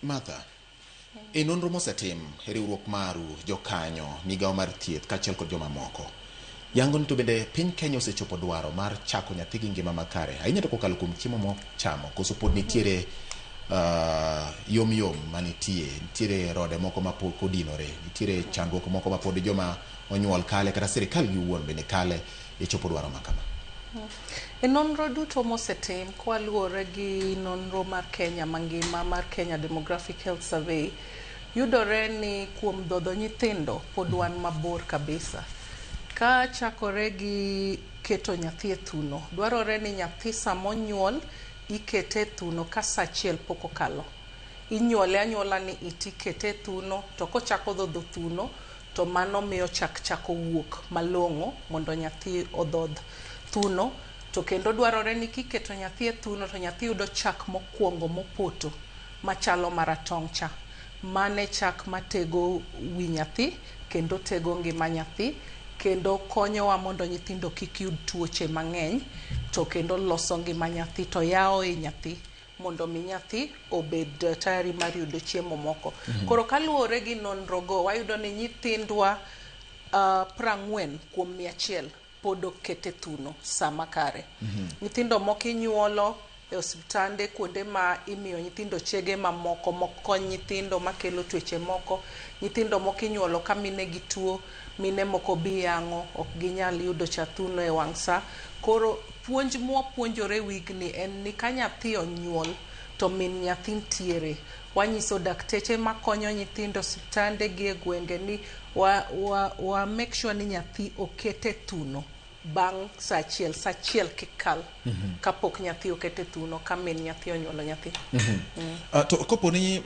Martha, e nonro mosetim riwruok maru jokanyo migawo mar thieth kaachiel kod joma moko yango ni to bende piny Kenya osechopo dwaro mar chako nyathi gi ngima makare ahinya to kokalo kuom chiemo mochamo koso pod nitiere yom nitiere rode moko ma pod kodinore nitiere chandruok moko ma pod joma onyuol kale kata sirikal gi wuon bende kale e chopo dwaro makama. E nonro duto mosetim kwaluore gi nonro mar Kenya mangima mar Kenya Demographic Health Survey yudore ni kuom dhodho nyithindo pod wan mabor kabisa. Ka chakore gi keto nyathi e thuno, dwarore ni nyathi samonyuol ikete thuno ka saa achiel pok okalo. Inyuole anyuola ni itikete thuno to kochako dhodho thuno to mano miyo chako wuok malong'o mondo nyathi odhodh thuno to kendo dwarore ni kiketo nyathi e thuno to nyathi yudo chak mokwongo mopoto machalo maratong' cha. Mane chak matego wi nyathi kendo tego ngima nyathi kendo konyowa mondo nyithindo kik yud tuoche mang'eny to kendo loso ngima nyathi to yawo i nyathi mondo mi nyathi obed tayari mar yudo chiemo moko. Koro kaluwore gi nonro go wayudo ni nyithindwa 40 kuom 100 pod okete thuno sama kare. Nyithindo moko inyuolo e osiptande kuonde ma imiyo nyithindo chege mamoko mokony nyithindo makelo tuoche moko. Nyithindo moko inyuolo ka mine gi tuo, mine moko bi yang'o ok ginyal yudo cha thuno e wang' saa. Koro puonj mwapuonjore wigni en ni ka nyathi onyuol to min nyathi ntiere. Wanyiso dakteche makonyo nyithindo osiptande gi e gwenge ni wa make sure ni nyathi okete thuno bang' saa achiel kikal kapok nyathi okete thuno ka min nyathi onyuolo nyathi. To koponi